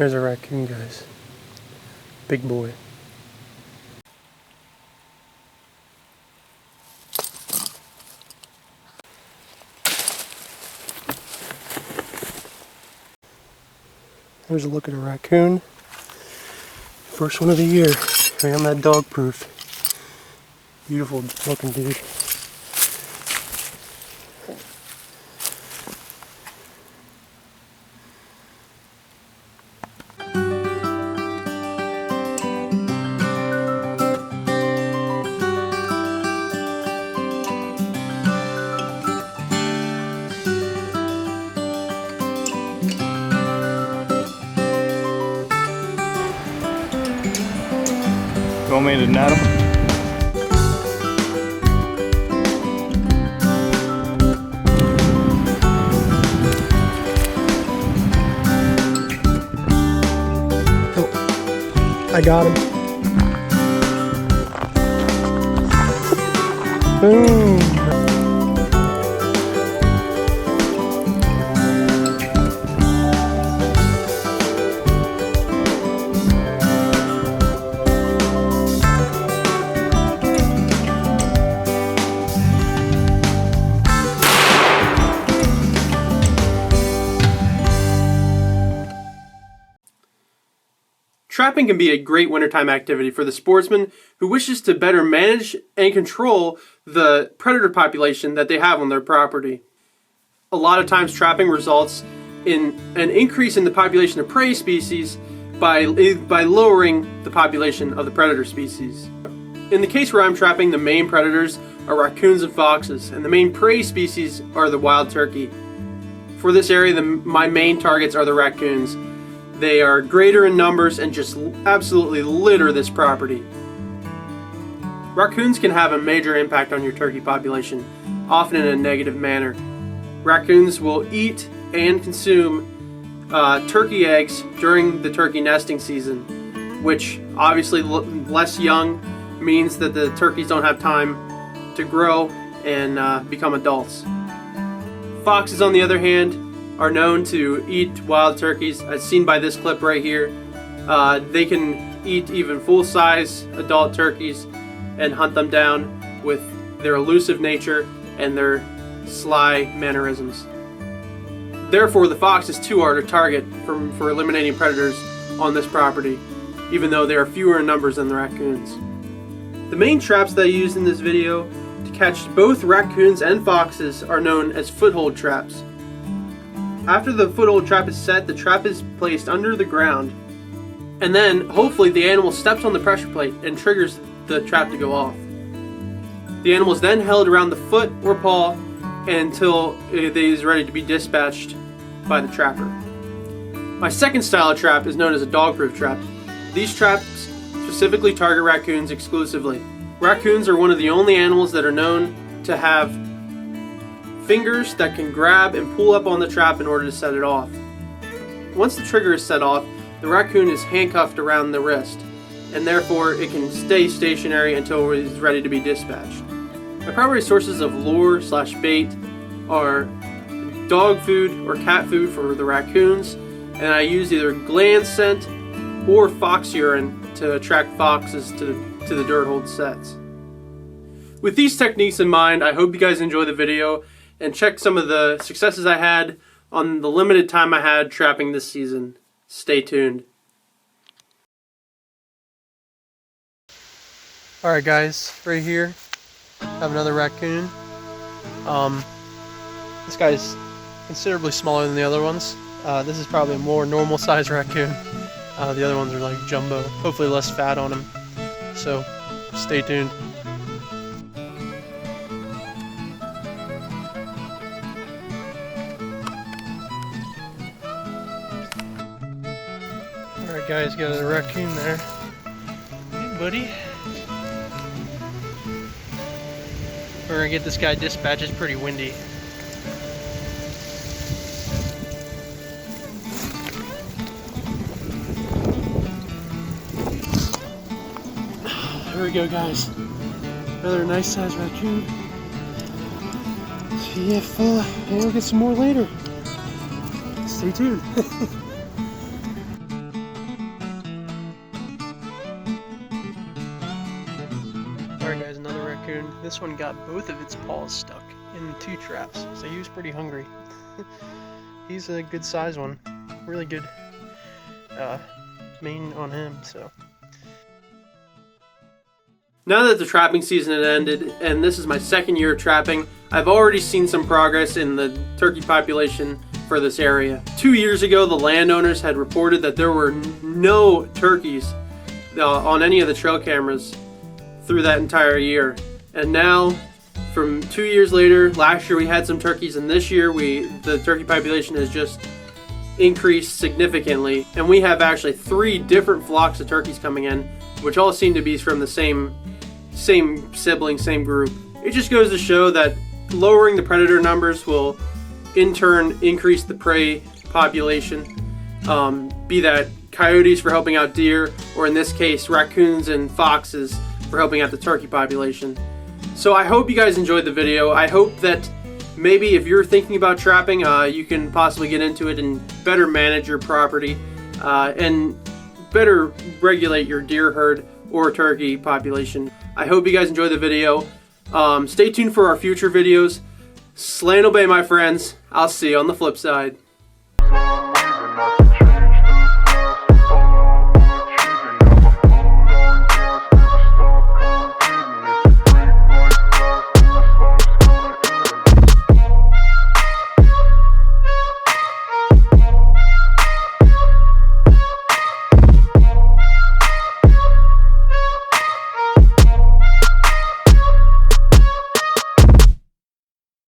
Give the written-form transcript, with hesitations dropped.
There's a raccoon, guys. Big boy. There's a look at a raccoon. First one of the year. I am that dog proof. Beautiful looking dude. You want me to net him? I got him. Boom. Trapping can be a great wintertime activity for the sportsman who wishes to better manage and control the predator population that they have on their property. A lot of times trapping results in an increase in the population of prey species by lowering the population of the predator species. In the case where I'm trapping, the main predators are raccoons and foxes, and the main prey species are the wild turkey. For this area, my main targets are the raccoons. They are greater in numbers and just absolutely litter this property. Raccoons can have a major impact on your turkey population, often in a negative manner. Raccoons will eat and consume turkey eggs during the turkey nesting season, which obviously less young means that the turkeys don't have time to grow and become adults. Foxes, on the other hand, are known to eat wild turkeys, as seen by this clip right here. They can eat even full-size adult turkeys and hunt them down with their elusive nature and their sly mannerisms. Therefore, the fox is too hard to target for eliminating predators on this property, even though they are fewer in numbers than the raccoons. The main traps that I used in this video to catch both raccoons and foxes are known as foothold traps. After the foothold trap is set, the trap is placed under the ground, and then hopefully the animal steps on the pressure plate and triggers the trap to go off. The animal is then held around the foot or paw until it is ready to be dispatched by the trapper. My second style of trap is known as a dog-proof trap. These traps specifically target raccoons exclusively. Raccoons are one of the only animals that are known to have fingers that can grab and pull up on the trap in order to set it off. Once the trigger is set off, the raccoon is handcuffed around the wrist, and therefore it can stay stationary until it is ready to be dispatched. My primary sources of lure/bait are dog food or cat food for the raccoons, and I use either gland scent or fox urine to attract foxes to the dirt hold sets. With these techniques in mind, I hope you guys enjoy the video and check some of the successes I had on the limited time I had trapping this season. Stay tuned. Alright guys, right here, I have another raccoon. This guy's considerably smaller than the other ones. This is probably a more normal sized raccoon. The other ones are like jumbo, hopefully less fat on them. So, stay tuned. Alright guys, got a raccoon there. Hey buddy. We're gonna get this guy dispatched. It's pretty windy. There we go guys. Another nice sized raccoon. See if we'll get some more later. Stay tuned. raccoon. This one got both of its paws stuck in 2 traps, so he was pretty hungry. He's a good size one, really good mane on him. So now that the trapping season had ended, and this is my 2nd year of trapping, I've already seen some progress in the turkey population for this area. 2 years ago, the landowners had reported that there were no turkeys on any of the trail cameras through that entire year. And now, from 2 years later, last year we had some turkeys, and this year the turkey population has just increased significantly. And we have actually 3 different flocks of turkeys coming in, which all seem to be from the same sibling, same group. It just goes to show that lowering the predator numbers will in turn increase the prey population, be that coyotes for helping out deer, or in this case raccoons and foxes for helping out the turkey population. So I hope you guys enjoyed the video. I hope that maybe if you're thinking about trapping, you can possibly get into it and better manage your property and better regulate your deer herd or turkey population. I hope you guys enjoyed the video. Stay tuned for our future videos. Slant obey, my friends. I'll see you on the flip side.